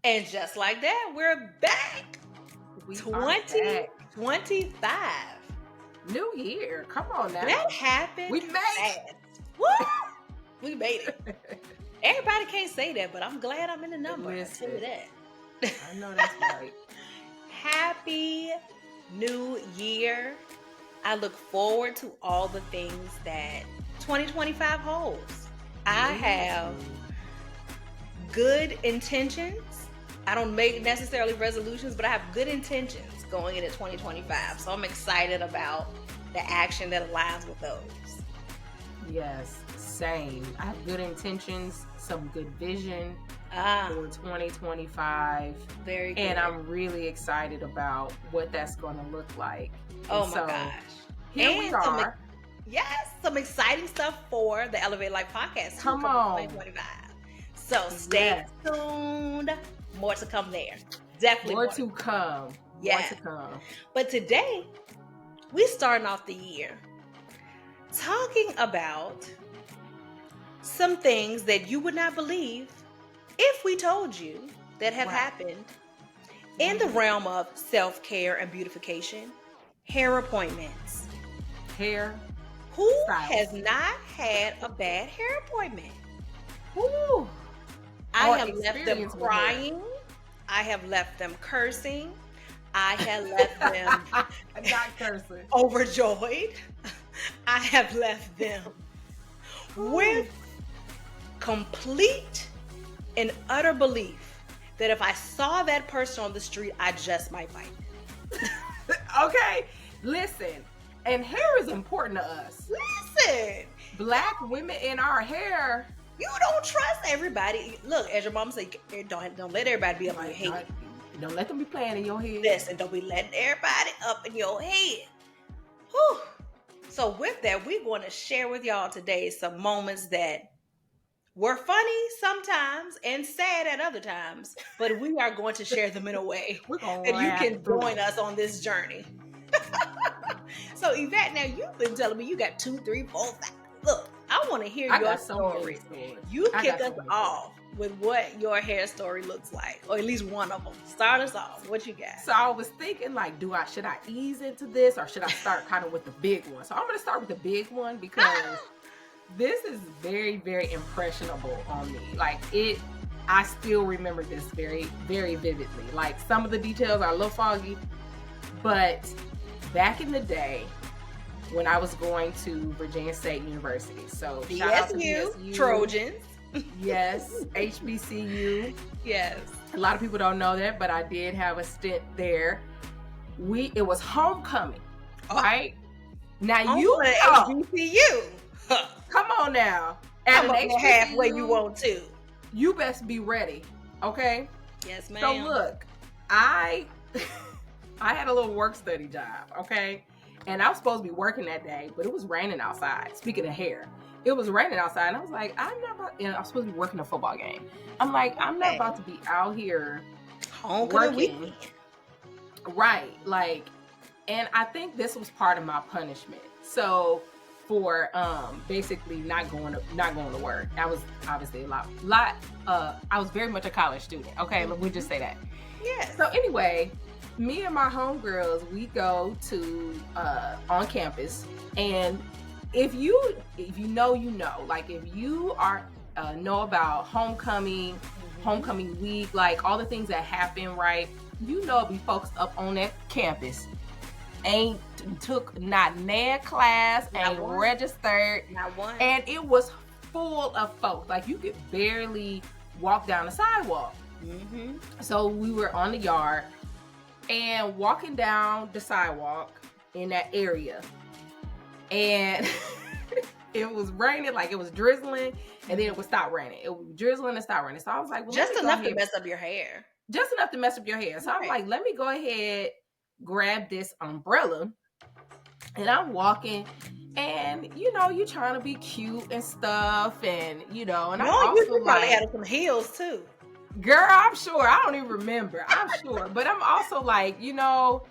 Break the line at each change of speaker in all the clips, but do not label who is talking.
And just like that, we're back.
We are back.
2025.
New year. Come on now.
That happened
We made
fast. Woo! We made it.
it.
Everybody can't say that, but I'm glad I'm in the number. I'll tell you
Listen,
that.
I know that's right.
Happy New Year. I look forward to all the things that 2025 holds. I have good intentions. I don't make necessarily resolutions, but I have good intentions going into 2025. So I'm excited about the action that aligns with those.
Yes, same. I have good intentions, some good vision for 2025.
Very good.
And I'm really excited about what that's going to look like.
Oh my gosh.
Here we are.
Some exciting stuff for the Elevate Life podcast.
Come on.
2025. So stay tuned. More to come there. Definitely
more to come.
Yes.
More to come.
But today, we're starting off the year talking about some things that you would not believe if we told you that have happened in the realm of self-care and beautification. Hair appointments.
Hair.
Who has not had a bad hair appointment?
Woo.
I have left them crying. I have left them cursing. I have left them
not cursing.
Overjoyed. I have left them with complete and utter belief that if I saw that person on the street, I just might bite.
Okay, listen. And hair is important to us.
Listen.
Black women in our hair.
You don't trust everybody. Look, as your mom said, don't let everybody be up in your head.
Don't let them be playing in your head.
Listen, don't be letting everybody up in your head. Whew. So with that, we're going to share with y'all today some moments that were funny sometimes and sad at other times, but we are going to share them in a way that you can join us on this journey. So Yvette, now you've been telling me you got 2, 3, 4, 5. Look, I want to hear your story. You kick us off with what your hair story looks like, or at least one of them. Start us off. What you got?
So I was thinking, like, should I ease into this, or should I start kind of with the big one? So I'm going to start with the big one because this is very, very impressionable on me. Like I still remember this very, very vividly. Like some of the details are a little foggy, but back in the day when I was going to Virginia State University. So shout out to BSU.
Trojans.
Yes, HBCU.
Yes.
A lot of people don't know that, but I did have a stint there. It was homecoming, right? Now you
HBCU.
Come on now.
Come on halfway you want to.
You best be ready, okay?
Yes, ma'am.
So look, I had a little work study job, okay? And I was supposed to be working that day, but it was raining outside. Speaking of hair, it was raining outside. And I was like, I was supposed to be working a football game. I'm like, I'm not about to be out here working. Right. Like, and I think this was part of my punishment. So for basically not going to work. I was obviously I was very much a college student. Okay, we just say that.
Yeah.
So anyway, me and my homegirls, we go to on campus, and if you know, you know, like if you are know about homecoming week, like all the things that happen, right? You know, be folks up on that campus ain't took not NAD class, ain't registered,
not one,
and it was full of folks. Like you could barely walk down the sidewalk.
Mm-hmm.
So we were on the yard and walking down the sidewalk in that area, and it was raining, like it was drizzling, and then it would stop raining. It was drizzling and stop raining. So I was like, well,
just enough to mess up your hair.
Just enough to mess up your hair. So I'm like, let me go ahead, grab this umbrella, and I'm walking, and you know, you trying to be cute and stuff, and you know, and I'm also
you probably had some heels too.
Girl, I'm sure. I don't even remember. I'm sure. But I'm also like, you know,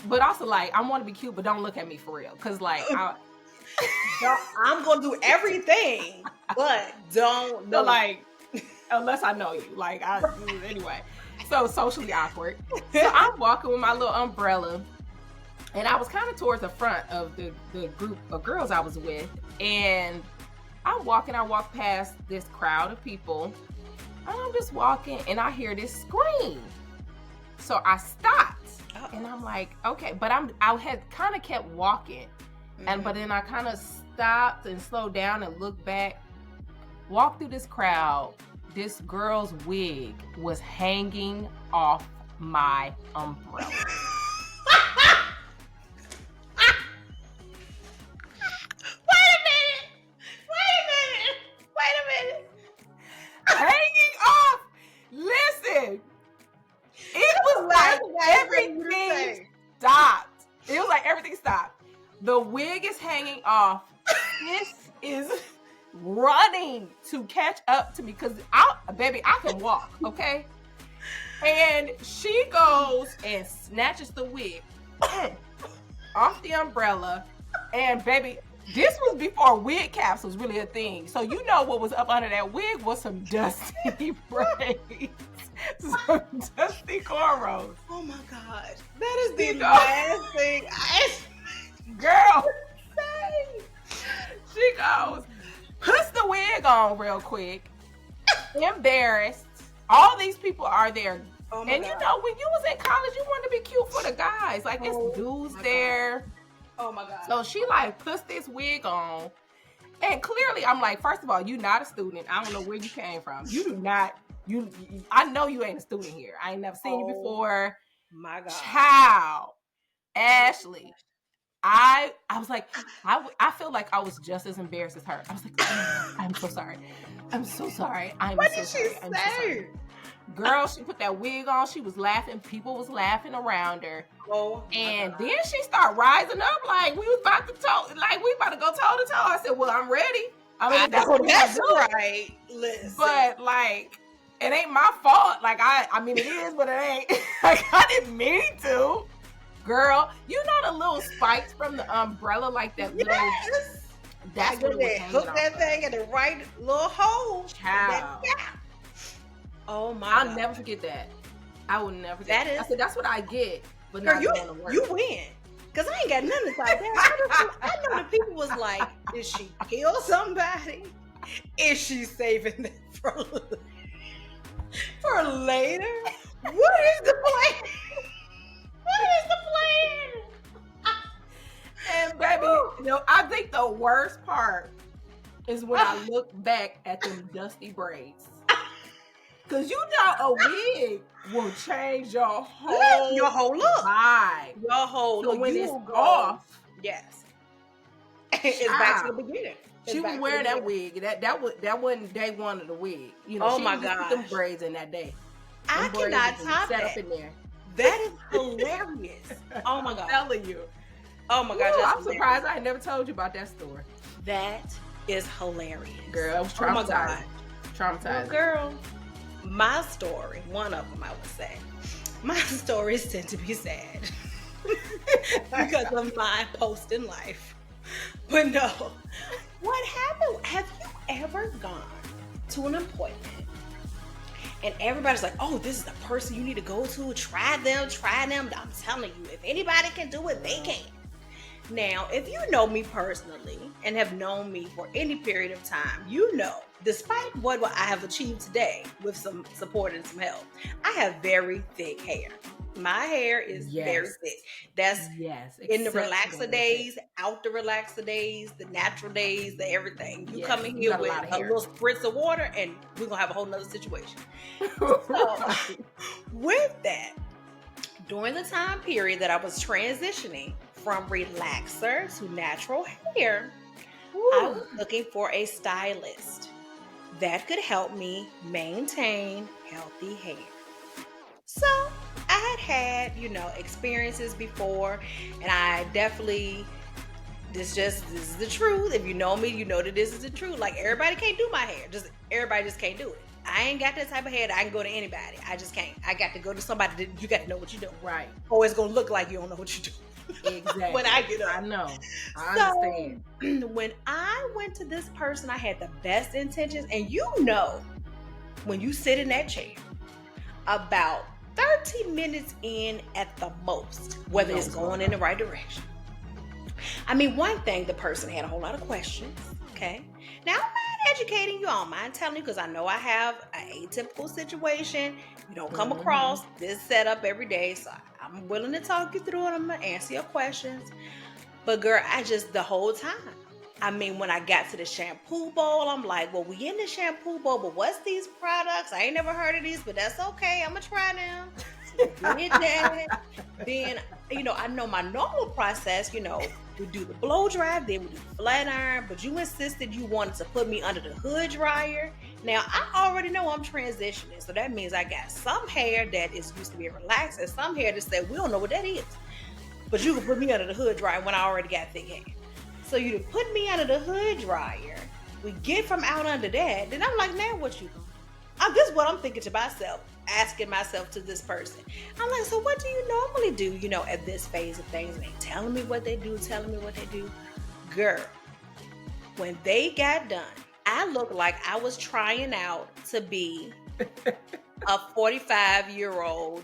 I want to be cute, but don't look at me for real. Because, like,
I'm going to do everything, but don't.
So, like, unless I know you. Like, anyway. So socially awkward. So I'm walking with my little umbrella, and I was kind of towards the front of the group of girls I was with, and I walk past this crowd of people, and I'm just walking, and I hear this scream. So I stopped, and I'm like, okay, but I had kind of kept walking, but then I kind of stopped and slowed down and looked back, walked through this crowd. This girl's wig was hanging off my umbrella. Hanging off. Listen, it was like everything stopped. It was like everything stopped. The wig is hanging off. This is running to catch up to me because I can walk, okay? And she goes and snatches the wig off the umbrella, and baby, this was before wig caps was really a thing. So you know what was up under that wig was some dusty braids, some dusty cornrows.
Oh my God, that is the last thing
girl. She goes, puts the wig on real quick, embarrassed. All these people are there. Oh and God. You know, when you was in college, you wanted to be cute for the guys. Like, it's dudes there.
God. Oh my God.
So she like puts this wig on. And clearly, I'm like, first of all, you're not a student. I don't know where you came from. You do not, I know you ain't a student here. I ain't never seen you before.
My God.
Child. Ashley. I was like, I feel like I was just as embarrassed as her. I was like, oh, I'm so sorry. I'm so sorry.
What did she say?
Girl, she put that wig on. She was laughing. People was laughing around her.
Oh,
and then she started rising up like we was about to go toe to toe. I said, well, I'm ready. I mean,
that's right. Listen.
But like, it ain't my fault. Like, I mean, it is, but it ain't. Like, I didn't mean to. Girl, you know the little spikes from the umbrella, like that little.
Yes.
That's what it was hanging
hook that thing in the right little hole.
Child.
Oh my!
I'll never forget that. I will never forget that. I said that's what I get, but not going to work.
You win, cause I ain't got nothing to say. I know the people was like, "Did she kill somebody? Is she saving that for later? What is the plan? What is the plan?"
And baby, you know, I think the worst part is when I look back at them dusty braids. Cause you know a wig will change your whole
look,
vibe.
Your whole
so
look.
When it's off,
yes, it's back to the beginning.
She was wearing that wig. That wasn't day one of the wig. You know,
oh my God,
them braids in that day.
I cannot top that.
Up in there.
That is hilarious. Oh my God,
I'm telling you.
Oh my God,
I'm surprised I never told you about that story.
That is hilarious,
girl. I was traumatized.
Oh my God.
Traumatized,
well, girl. My story, one of them I would say, my stories tend to be sad because of my post in life. But no, what happened? Have you ever gone to an appointment and everybody's like, oh, this is the person you need to go to, try them. I'm telling you, if anybody can do it, they can. Now, if you know me personally and have known me for any period of time, you know, despite what I have achieved today with some support and some help, I have very thick hair. My hair is very thick. That's in the relaxer days, out the relaxer days, the natural days, the everything. You come in here with a little spritz of water and we're going to have a whole nother situation. So, with that, during the time period that I was transitioning from relaxer to natural hair, I was looking for a stylist that could help me maintain healthy hair. So I had, experiences before, and I definitely, this is the truth. If you know me, you know that this is the truth. Like, everybody can't do my hair. Everybody just can't do it. I ain't got that type of hair that I can go to anybody. I just can't. I got to go to somebody that you got to know what you're doing.
Right.
Or it's going to look like you don't know what you're doing.
Exactly.
When I get up.
I know. I understand.
When I went to this person, I had the best intentions. And when you sit in that chair, about 30 minutes in at the most, whether it's going in the right direction. I mean, one thing, the person had a whole lot of questions. Okay. Now, I don't mind educating you. I don't mind telling you because I know I have an atypical situation. You don't come across this setup every day. So I'm willing to talk you through it. I'm going to answer your questions. But girl, the whole time. I mean, when I got to the shampoo bowl, I'm like, well, we in the shampoo bowl, but what's these products? I ain't never heard of these, but that's okay. I'm going to try them. So we did that. Then, I know my normal process, we do the blow dry, then we do the flat iron, but you insisted you wanted to put me under the hood dryer. Now, I already know I'm transitioning, so that means I got some hair that is used to be relaxed and some hair that said, we don't know what that is. But you can put me under the hood dryer when I already got thick hair. So you put me under the hood dryer, we get from out under that, then I'm like, now what you doing? This is what I'm thinking to myself, asking myself to this person. I'm like, so what do you normally do, at this phase of things? And they telling me what they do. Girl, when they got done, I looked like I was trying out to be a 45-year-old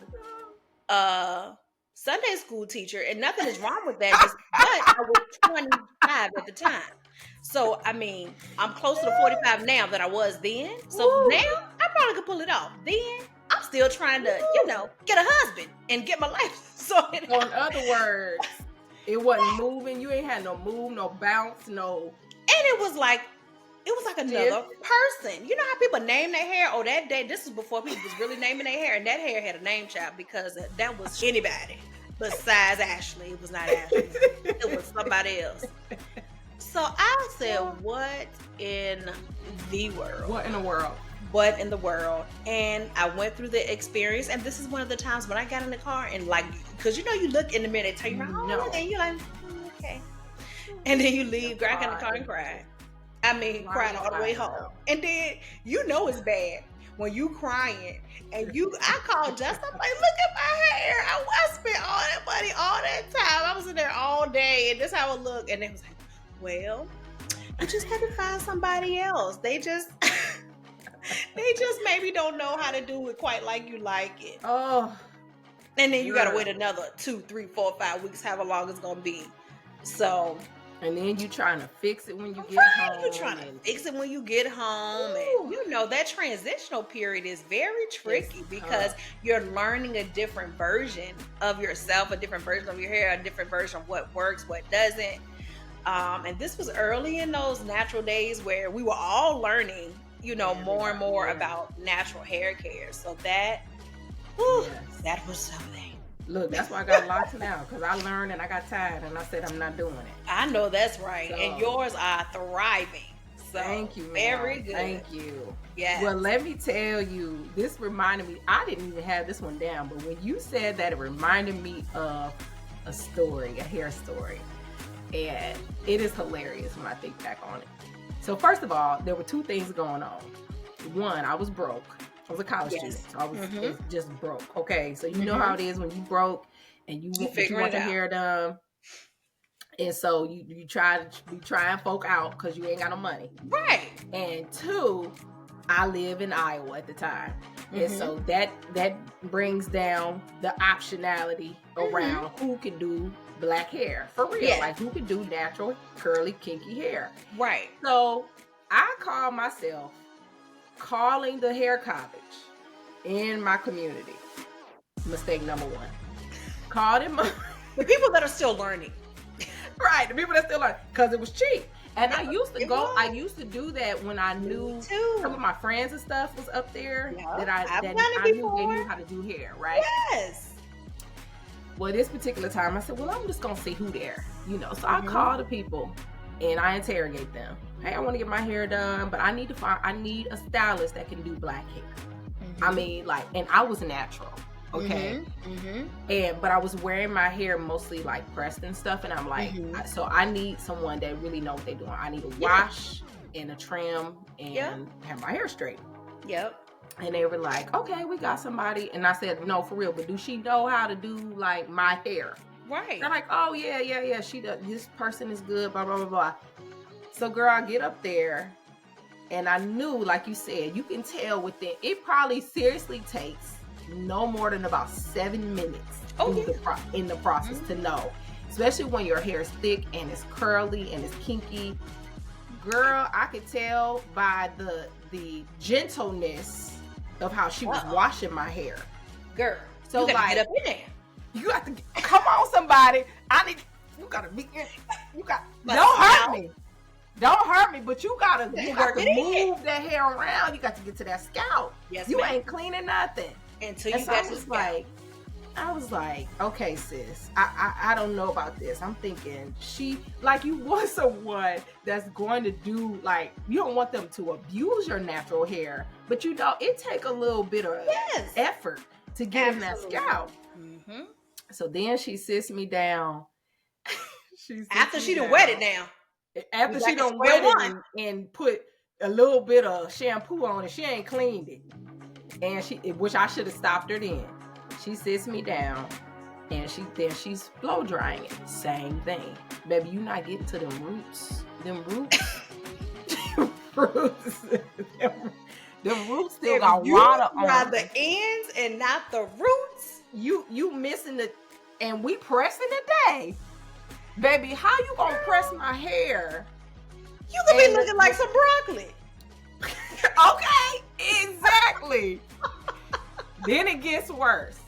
Sunday school teacher, and nothing is wrong with that, but I was 25 at the time. So, I mean, I'm closer to 45 now than I was then. So now I probably could pull it off. Then I'm still trying to, get a husband and get my life sorted.
So in other words, it wasn't moving. You ain't had no move, no bounce, no.
And it was like another person. You know how people name their hair? Oh, that day, this was before people was really naming their hair, and that hair had a name, child, because that was anybody besides Ashley. It was not Ashley. It was somebody else. So I said, what in the world?
What in the world?
What in the world? And I went through the experience, and this is one of the times when I got in the car and because you look in the mirror, they tell you, and you're like, okay. And then you leave, girl, I got in the car and cried. I mean, cried all the way home. And then, it's bad when you crying and I called Justin, I'm like, look at my hair. I spent all that money, all that time. I was in there all day, and this how it looked. And they was like, well, you just had to find somebody else. They just maybe don't know how to do it quite like you like it.
Oh.
And then you got to wait another 2, 3, 4, 5 weeks, however long it's going to be. So.
And then you trying to fix it when you get home.
You're trying to fix it when you get home. Ooh. And that transitional period is very tricky because you're learning a different version of yourself, a different version of your hair, a different version of what works, what doesn't. And this was early in those natural days where we were all learning, more and more about natural hair care. So that was something.
Look, that's why I got locked now, because I learned and I got tired and I said I'm not doing it.
I know that's right. So, and yours are thriving. So
thank you, ma'am.
Very good.
Thank you.
Yeah.
Well, let me tell you, this reminded me, I didn't even have this one down, but when you said that, it reminded me of a story, a hair story. And it is hilarious when I think back on it. So first of all, there were two things going on. One, I was broke. I was a college student, so I was just broke. Okay, so you know how it is when you broke and you want your hair done, and so you trying folk out because you ain't got no money,
right?
And two, I live in Iowa at the time, and so that brings down the optionality around who can do black hair for real, like who can do natural curly kinky hair,
right? So
I call myself calling the hair college in my community. Mistake number one. Called him
the people that are still learning.
Right, the people that still learning, because it was cheap. And I used to do that when I knew some of my friends and stuff was up there that I knew they knew how to do hair, right?
Yes.
Well, this particular time I said, well, I'm just gonna see who there, So I call the people and I interrogate them. Hey, I want to get my hair done, but I need a stylist that can do black hair. I mean, and I was natural, okay? But I was wearing my hair mostly like pressed and stuff, and I'm like, so I need someone that really know what they're doing. I need a wash and a trim and have my hair straight.
Yep.
And they were like, okay, we got somebody. And I said, no, for real, but do she know how to do like my hair?
Right.
They're like, oh yeah, she does. This person is good, blah, blah, blah, blah. So girl, I get up there And I knew, like you said, you can tell within, it probably seriously takes no more than about 7 minutes in the process to know. Especially when your hair is thick and it's curly and it's kinky. Girl, I could tell by the gentleness of how she was washing my hair.
Girl,
so
you gotta
like,
get up in there.
You got to come on, somebody. You gotta be. Don't hurt me. Don't hurt me. But you got to move that hair around. You got to get to that scalp.
Yes,
you ain't cleaning nothing
until you got to scalp.
I was like, okay, sis, I don't know about this. I'm thinking you want someone that's going to do, like, you don't want them to abuse your natural hair, but it take a little bit of effort to get in that scalp. Mm-hmm. So then she sits me down.
After she done wet it down.
After she done wet it and put a little bit of shampoo on it, she ain't cleaned it. And which I should have stopped her then. She sits me down and she's blow drying it. Same thing. Baby, you not getting to them roots. Them roots. Them roots still got water on
the ends and not the roots.
You missing the, and we pressing today. Baby, how you gonna press my hair?
You gonna be looking like some broccoli.
Okay, exactly. Then it gets worse.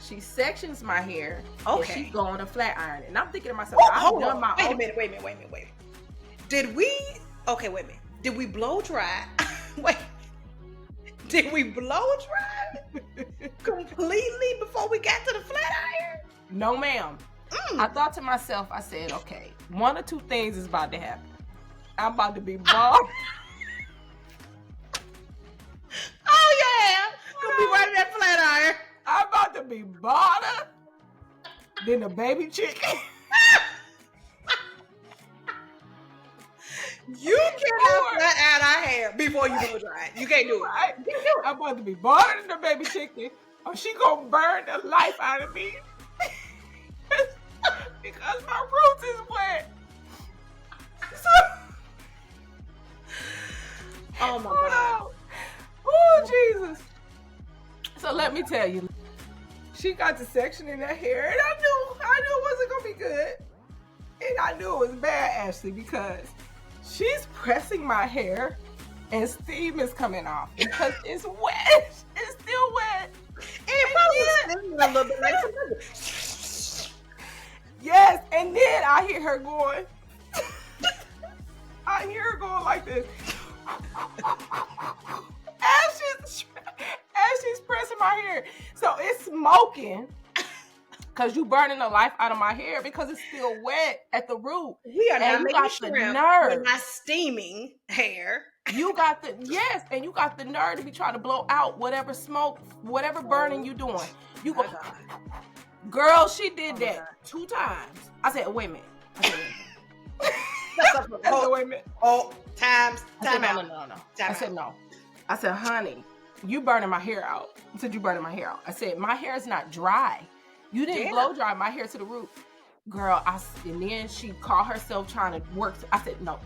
She sections my hair. And she's going to flat iron it. And I'm thinking to myself,
wait a minute. Did we blow dry? Wait. Did we blow dry completely before we got to the flat iron?
No, ma'am. I thought to myself, I said, okay, one or two things is about to happen. I'm about to be bald.
Oh, yeah. Gonna be right in that flat iron.
I'm about to be balder than a baby chicken.
You cannot flat iron our hair before you blow dry it. You can't do it.
I'm about to be balder than a baby chicken, or she gonna burn the life out of me because my roots is wet.
Oh my God.
Oh, Jesus. So let me tell you, she got the section in her hair, and I knew it wasn't gonna be good. And I knew it was bad, Ashley, because she's pressing my hair and steam is coming off because it's wet. It's still wet.
And probably a little bit like
yes, and then I hear her going. I hear her going like this. As she's pressing my hair. So it's smoking because you burning the life out of my hair because it's still wet at the root.
We are not making shrimp. We're not steaming hair.
You got the nerve to be trying to blow out whatever smoke, whatever burning you doing. You go, girl, she did that 2 times. I said, wait a minute. I said, wait a minute.
Time out.
No. I said, no. I said, honey, you burning my hair out. I said, you burning my hair out. I said, my hair is not dry. You didn't blow dry my hair to the root. Girl, and then she called herself trying to work. I said, no.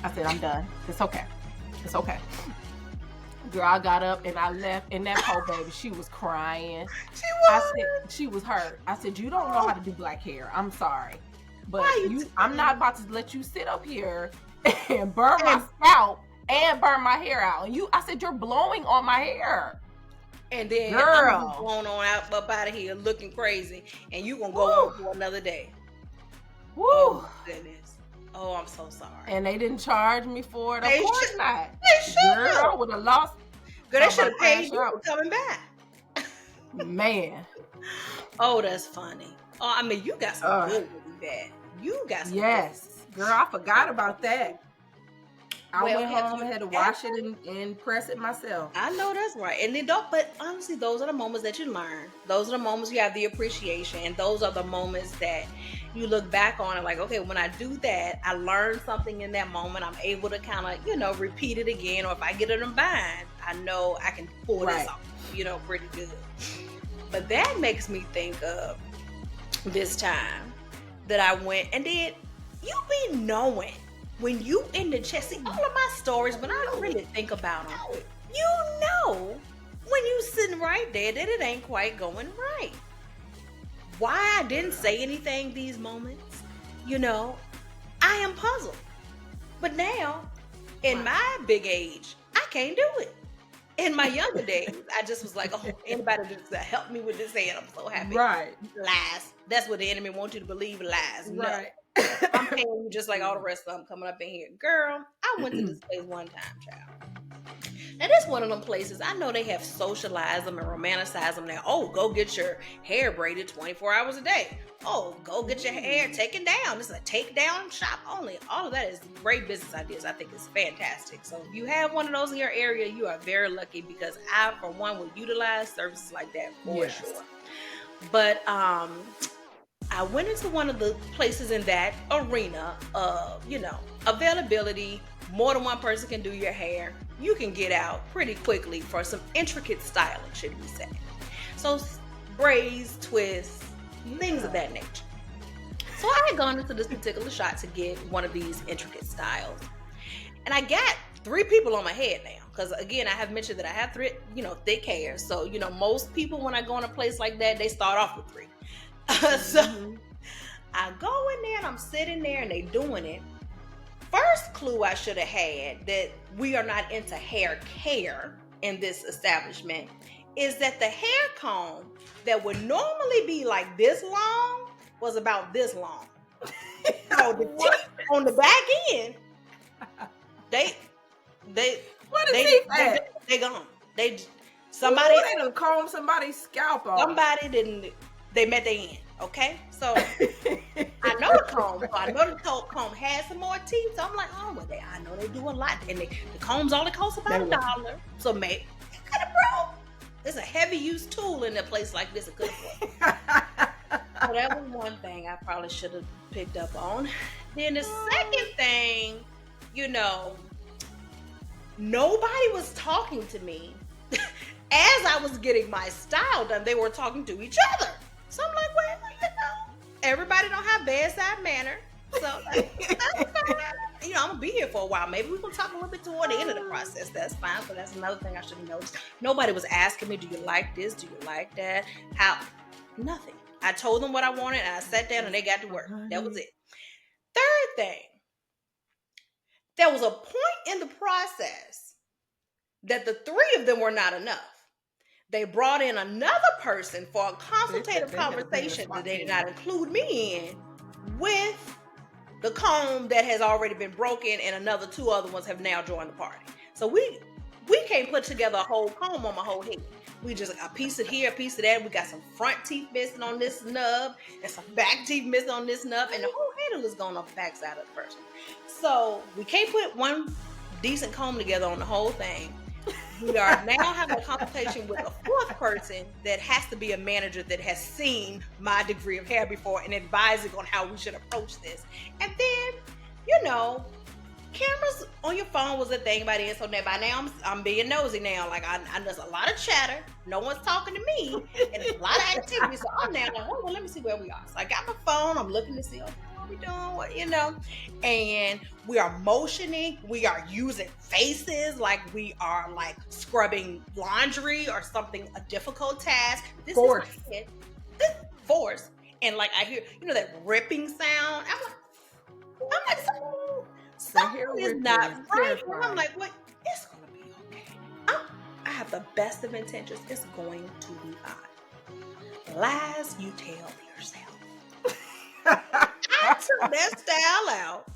I said, I'm done. It's okay. Girl, I got up and I left, and that poor baby, she was crying. I said, she was hurt. I said, you don't know how to do black hair. I'm sorry. But I'm not about to let you sit up here and burn my scalp and burn my hair out. And I said, you're blowing on my hair.
And then I'm blown on up out of here looking crazy. And you gonna go on for another day.
Woo.
Oh, goodness. Oh, I'm so sorry.
And they didn't charge me for it. Of course not.
They should.
Girl, would have lost.
Girl, they should have paid you for coming back.
Man.
Oh, that's funny. Oh, I mean, you got some good with that. You got some good.
Girl, I forgot about that. I went home and had to wash it and press it myself.
I know that's right. And then but honestly, those are the moments that you learn. Those are the moments you have the appreciation. And those are the moments that you look back on and like, okay, when I do that, I learned something in that moment. I'm able to kind of, repeat it again. Or if I get it in bind, I know I can pull this off, pretty good. But that makes me think of this time that I went and did. You be knowing when you in the chair, see all of my stories, when I really think about them, you know when you sitting right there that it ain't quite going right. Why I didn't say anything these moments, I am puzzled. But now, in my big age, I can't do it. In my younger days, I just was like, oh, anybody just help me with this hand, I'm so happy.
Right.
Lies. That's what the enemy wants you to believe, lies.
Right.
No. I'm paying you just like all the rest of them coming up in here. Girl, I went to this place one time, child. Now, this one of them places, I know they have socialized them and romanticized them now. Oh, go get your hair braided 24 hours a day. Oh, go get your hair taken down. This is a takedown shop only. All of that is great business ideas. I think it's fantastic. So if you have one of those in your area, you are very lucky, because I, for one, would utilize services like that for sure. But I went into one of the places in that arena of, availability. More than one person can do your hair. You can get out pretty quickly for some intricate styling, should we say. So braids, twists, things of that nature. So I had gone into this particular shop to get one of these intricate styles. And I got 3 people on my head now. Because again, I have mentioned that I have 3, thick hair. So, most people when I go in a place like that, they start off with 3. So I go in there and I'm sitting there and they doing it. First clue I should have had that we are not into hair care in this establishment is that the hair comb that would normally be like this long was about this long. So the teeth on the back end, they gone.
Somebody done comb somebody's scalp off.
Somebody didn't. They met their end. Okay, so I know the comb. So I know the comb has some more teeth. So I'm like, oh, well, I know they do a lot, and the combs only cost about $1. So maybe it could have broke. There's a heavy use tool in a place like this. It could have. So that was one thing I probably should have picked up on. Then the second thing, nobody was talking to me as I was getting my style done. They were talking to each other. So I'm like, well, everybody don't have bedside manner. So I'm gonna be here for a while. Maybe we're gonna talk a little bit toward the end of the process. That's fine. So that's another thing I should have noticed. Nobody was asking me, do you like this? Do you like that? How? Nothing. I told them what I wanted and I sat down and they got to work. That was it. Third thing, there was a point in the process that the 3 of them were not enough. They brought in another person for a consultative conversation that they did not include me in, with the comb that has already been broken, and another 2 other ones have now joined the party. So we can't put together a whole comb on my whole head. We just a piece of here, a piece of that. We got some front teeth missing on this nub and some back teeth missing on this nub, and the whole handle is going off the backside of the person. So we can't put one decent comb together on the whole thing. We are now having a consultation with a 4th person that has to be a manager that has seen my degree of hair before and advising on how we should approach this. And then, cameras on your phone was a thing by then. So now, by now, I'm being nosy now. Like, there's a lot of chatter. No one's talking to me. And there's a lot of activity. So I'm now like, well, let me see where we are. So I got my phone. I'm looking to see, what we doing, and we are motioning. We are using faces like we are like scrubbing laundry or something, a difficult task. This
force.
Is this force. And like I hear, that ripping sound. I'm like, something is not right. And I'm like, what? It's going to be okay. I have the best of intentions. It's going to be fine. Lies you tell yourself. I took that style out.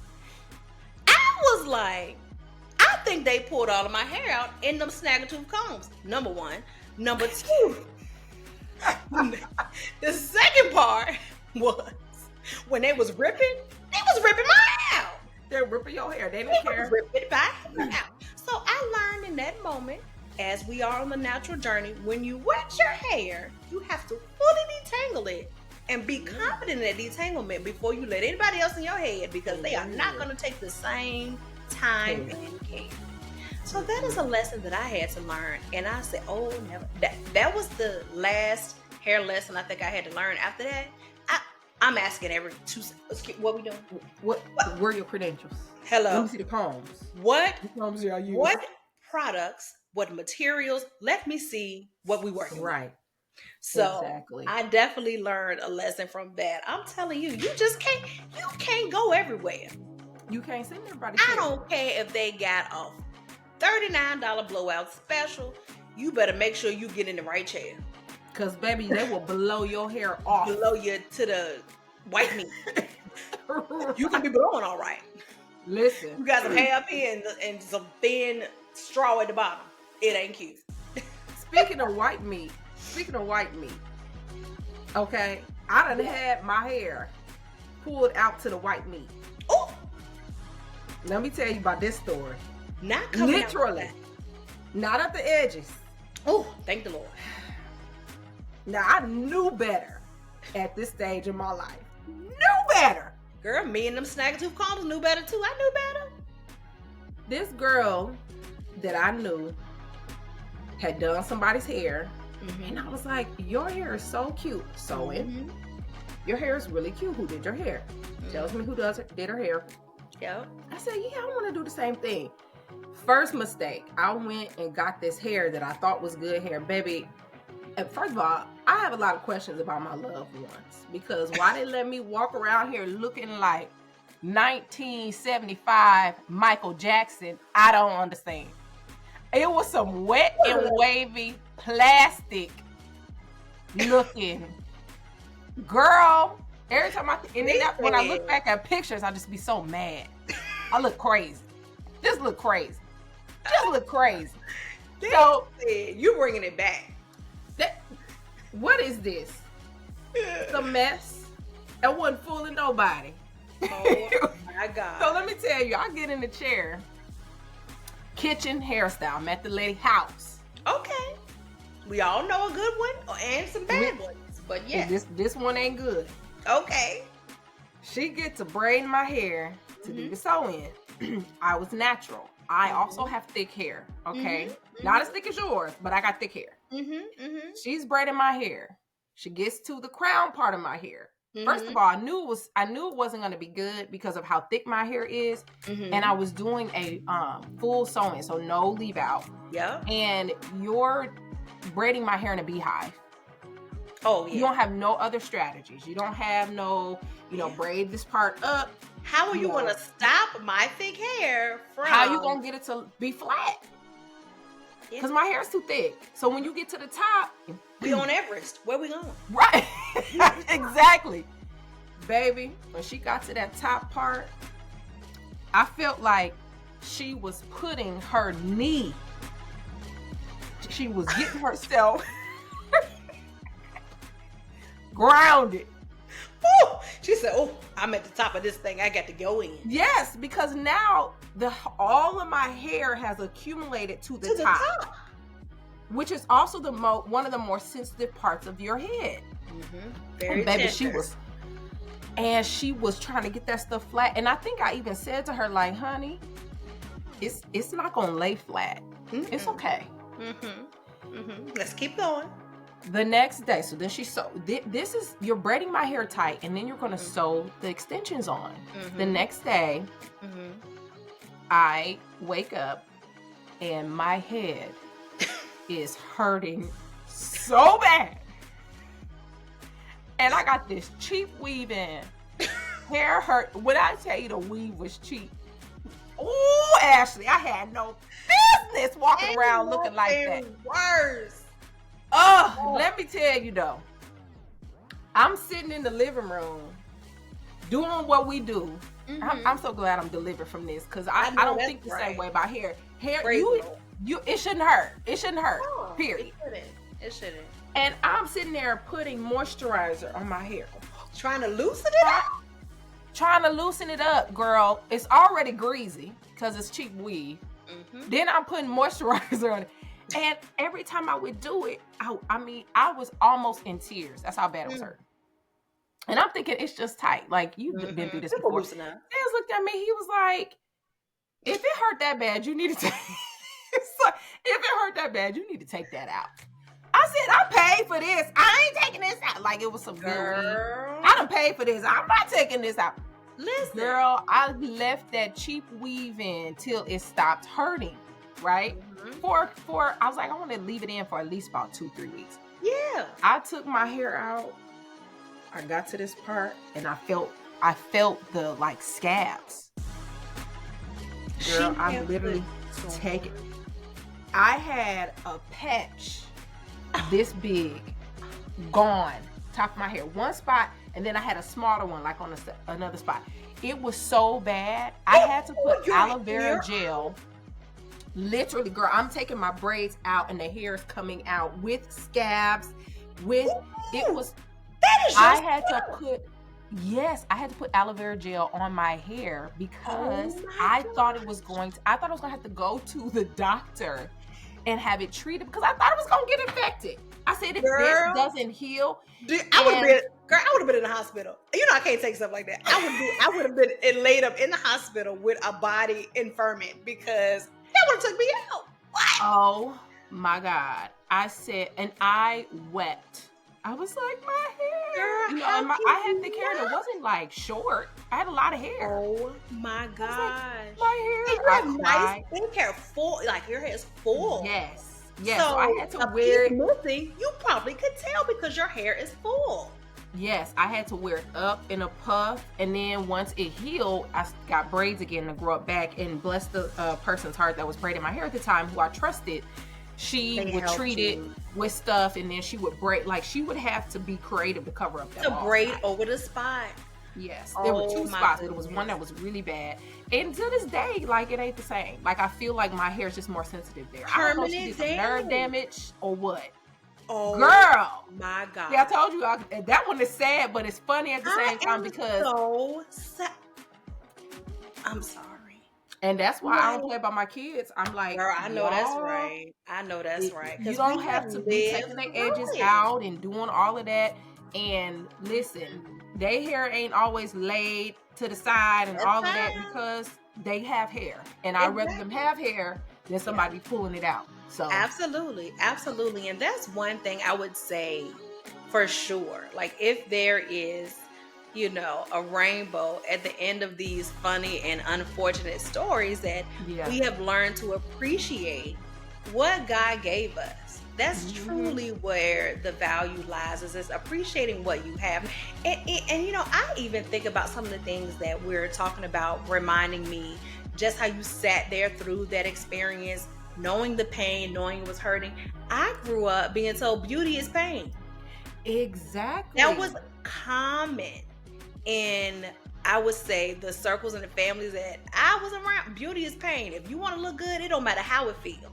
I was like, I think they pulled all of my hair out in them snaggle-tooth combs. Number 1. Number 2. The second part was when they was ripping my hair out.
They're ripping your hair. They don't care.
Ripping my hair out. So I learned in that moment, as we are on the natural journey, when you wet your hair, you have to fully detangle it and be confident in that detanglement before you let anybody else in your head, because they are not going to take the same time and care. So that is a lesson that I had to learn. And I said, oh, never. That was the last hair lesson I think I had to learn. After that, I'm asking every what we doing?
What were your credentials?
Hello.
Let me see the poems.
What
poems y'all use?
What products? What materials? Let me see what we working with.
Right.
So
exactly.
I definitely learned a lesson from that. I'm telling you, you can't go everywhere.
You can't send everybody.
I don't care if they got a $39 blowout special. You better make sure you get in the right chair.
Cause baby, they will blow your hair off.
Blow you to the white meat. You can be blowing all right.
Listen,
you got some hair up here and some thin straw at the bottom. It ain't cute.
Speaking of white meat, okay, I done had my hair pulled out to the white meat.
Oh,
let me tell you about this story.
Not coming
literally, not at the edges.
Oh, thank the Lord.
Now I knew better at this stage in my life. Knew better.
Girl, me and them Snaggletooth combs knew better too. I knew better.
This girl that I knew had done somebody's hair, and I was like, your hair is so cute. Sewing. Your hair is really cute. Who did your hair? Tells me who did her hair.
Yep.
I said, yeah, I want to do the same thing. First mistake, I went and got this hair that I thought was good hair. Baby, and first of all, I have a lot of questions about my loved ones, because why they let me walk around here looking like 1975 Michael Jackson, I don't understand. It was some wet and wavy plastic looking. Girl, every time when I look back at pictures, I just be so mad. I look crazy. Just look crazy. So
you bringing it back.
What is this? It's a mess. I wasn't fooling nobody.
Oh my God.
So let me tell you, I get in the chair. Kitchen hairstyle. I'm at the lady house.
Okay. We all know a good one and some bad ones. But yeah.
This one ain't good.
Okay.
She gets to braid my hair to do the sew-in. I was natural. I also have thick hair. Okay. Not as thick as yours, but I got thick hair. She's braiding my hair. She gets to the crown part of my hair. First of all, I knew it wasn't going to be good because of how thick my hair is, and I was doing a full sewing, so no leave out.
Yeah.
And you're braiding my hair in a beehive.
Oh yeah.
You don't have no other strategies. You don't have no, braid this part up.
How are you going to stop my thick hair from?
How you going to get it to be flat? Because my hair is too thick. So when you get to the top,
we on Everest. Where we going?
Right. Exactly. Baby, when she got to that top part, I felt like she was putting her knee. She was getting herself grounded.
Ooh, she said, "Oh, I'm at the top of this thing. I got to go in."
Yes, because now all of my hair has accumulated to the top, which is also one of the more sensitive parts of your head.
Very
and baby,
tender.
she was trying to get that stuff flat, and I think I even said to her, like, "Honey, it's not gonna lay flat. It's okay.
Let's keep going."
The next day, so then she sewed. You're braiding my hair tight, and then you're gonna sew the extensions on. The next day, I wake up, and my head is hurting so bad, and I got this cheap weave in. Hair hurt. When I tell you the weave was cheap, ooh, Ashley, I had no business walking around looking like that.
Worse.
Oh, let me tell you though. I'm sitting in the living room doing what we do. I'm so glad I'm delivered from this, because I don't think the same way about hair. Hair, it shouldn't hurt. It shouldn't hurt.
No,
period.
It shouldn't.
And I'm sitting there putting moisturizer on my hair,
trying to loosen it up.
Trying to loosen it up, girl. It's already greasy because it's cheap weave. Then I'm putting moisturizer on it. And every time I would do it, I was almost in tears. That's how bad it was hurting. And I'm thinking, it's just tight. Like, you've been through this before. Dennis looked at me. He was like, if it hurt that bad, you need to take if it hurt that bad, you need to take that out. I I said, I paid for this. I ain't taking this out. Like, it was some good weed. I done paid for this. I'm not taking this out.
Listen.
Girl, I left that cheap weave in till it stopped hurting, right? For I was like, I want to leave it in for at least about 2-3 weeks.
Yeah.
I took my hair out. I got to this part and I felt the like scabs. Girl, I'm literally taking. I had a patch this big gone, top of my hair, one spot, and then I had a smaller one like on another spot. It was so bad. I had to put aloe vera gel. Literally, girl, I'm taking my braids out and the hair is coming out with scabs. It was.
That is.
I had to put aloe vera gel on my hair because I thought it was going to have to go to the doctor and have it treated because I thought it was going to get infected. I said, if this doesn't heal,
I would have been in the hospital. You know, I can't take stuff like that. I would have been laid up in the hospital with a body infirmant because that would have took me out. What?
Oh my God. I said, and I wept. I was like, my hair.
Girl,
I had thick hair that wasn't like short. I had a lot of hair.
Oh my God.
Like, my hair.
And you have nice thick hair, full, like your hair is full.
Yes. So
I
had to wear it.
Missing, you probably could tell because your hair is full.
Yes, I had to wear it up in a puff, and then once it healed, I got braids again to grow up back. And bless the person's heart that was braiding my hair at the time, who I trusted. She would treat it with stuff, and then she would braid. Like, she would have to be creative to cover up that.
To braid over the spot.
Yes, there were 2 spots, but it was one that was really bad. And to this day, like, it ain't the same. Like, I feel like my hair is just more sensitive there. I don't know if she did some nerve damage or what.
Oh,
girl,
my God!
Yeah, I told you that one is sad, but it's funny at the same time because
so sad. I'm sorry.
And that's why I don't play about my kids. I'm like,
girl, I know that's right. I know that's right.
You don't have to be taking their edges out and doing all of that. And listen, their hair ain't always laid to the side and all of that because they have hair. And I'd rather them have hair than somebody pulling it out. So
absolutely. And that's one thing I would say for sure. Like, if there is, you know, a rainbow at the end of these funny and unfortunate stories, that we have learned to appreciate what God gave us. That's truly where the value lies, is appreciating what you have. And you know, I even think about some of the things that we're talking about, reminding me just how you sat there through that experience, knowing the pain, knowing it was hurting. I grew up being told beauty is pain.
Exactly.
That was common in, I would say, the circles and the families that I was around. Beauty is pain. If you want to look good, it don't matter how it feels.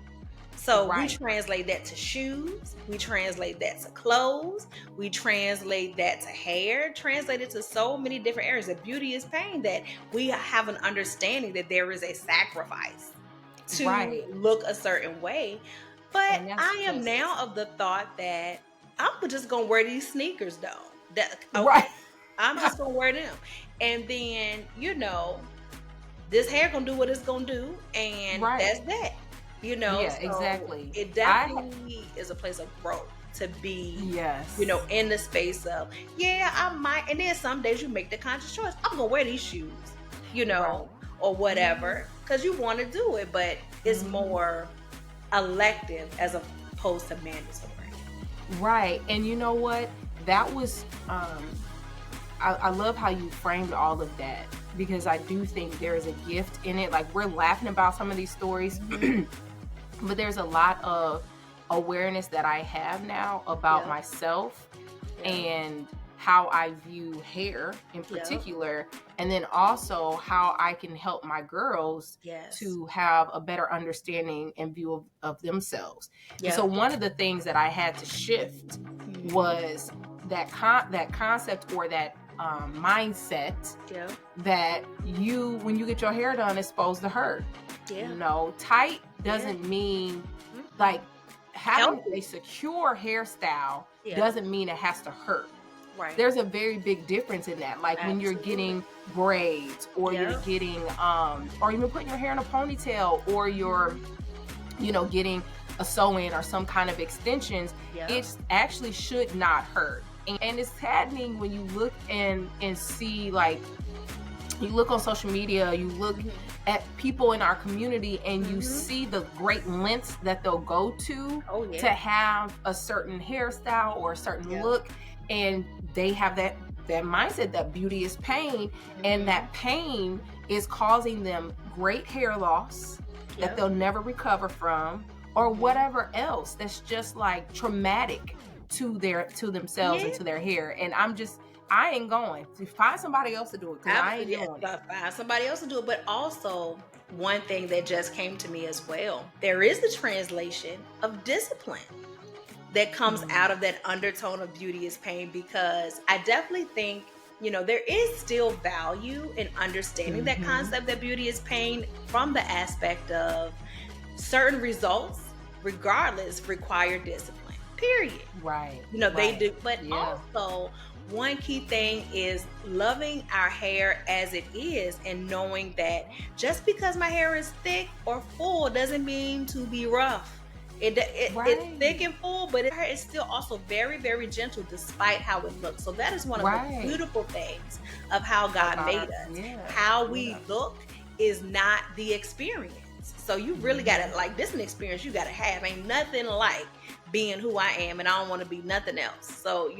So we translate that to shoes. We translate that to clothes. We translate that to hair. Translate it to so many different areas. That beauty is pain. That we have an understanding that there is a sacrifice to look a certain way. But I am now of the thought that I'm just gonna wear these sneakers though. I'm just gonna wear them, and then, you know, this hair gonna do what it's gonna do, and that's that. You know,
exactly.
It definitely is a place of growth to be, you know, in the space of, I might, and then some days you make the conscious choice. I'm gonna wear these shoes, you know, or whatever, because you want to do it, but it's more elective as opposed to mandatory.
Right. And you know what? That was, I love how you framed all of that, because I do think there is a gift in it. Like, we're laughing about some of these stories, but there's a lot of awareness that I have now about myself and how I view hair in particular, and then also how I can help my girls to have a better understanding and view of themselves. And so one of the things that I had to shift was that concept, or that mindset that when you get your hair done, it's supposed to hurt. You know, tight doesn't mean like having a secure hairstyle doesn't mean it has to hurt.
Right.
There's a very big difference in that. Like when you're getting braids, or you're getting or even putting your hair in a ponytail, or you're, you know, getting a sew-in or some kind of extensions, it actually should not hurt. And it's saddening when you look and see, like, you look on social media, you look at people in our community, and you see the great lengths that they'll go to have a certain hairstyle or a certain look, and they have that mindset that beauty is pain, and that pain is causing them great hair loss that they'll never recover from, or whatever else that's just like traumatic to themselves and to their hair. And I ain't going to find somebody else to do it, because I ain't doing it.
Find somebody else to do it. But also, one thing that just came to me as well, there is the translation of discipline that comes out of that undertone of beauty is pain, because I definitely think, there is still value in understanding that concept that beauty is pain, from the aspect of certain results, regardless, require discipline, period.
Right.
They do. But also, one key thing is loving our hair as it is, and knowing that just because my hair is thick or full doesn't mean to be rough. It's thick and full, but it's still also very, very gentle despite how it looks. So that is one of the beautiful things of how God made us. How we look is not the experience. So you really got to, like, this is an experience you got to have. Ain't nothing like being who I am, and I don't want to be nothing else. So,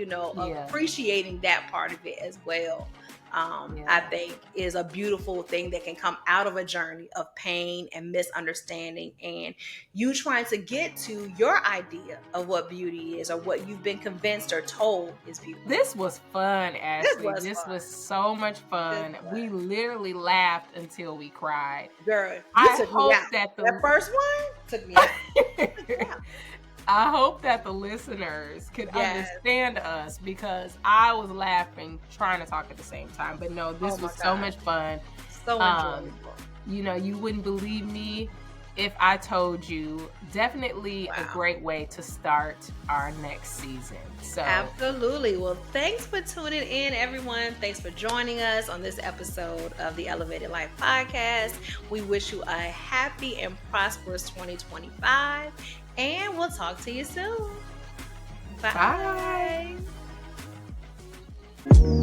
appreciating that part of it as well, I think is a beautiful thing that can come out of a journey of pain and misunderstanding, and you trying to get to your idea of what beauty is, or what you've been convinced or told is beauty.
This was fun, Ashley. This was so much fun. We literally laughed until we cried.
Girl,
I hope that
that first one took me out.
I hope that the listeners could understand us, because I was laughing trying to talk at the same time. But no, this was so much fun.
So enjoyable.
You wouldn't believe me if I told you. Definitely a great way to start our next season. So
absolutely. Well, thanks for tuning in, everyone. Thanks for joining us on this episode of the Elevated Life Podcast. We wish you a happy and prosperous 2025. And we'll talk to you soon. Bye.
Bye.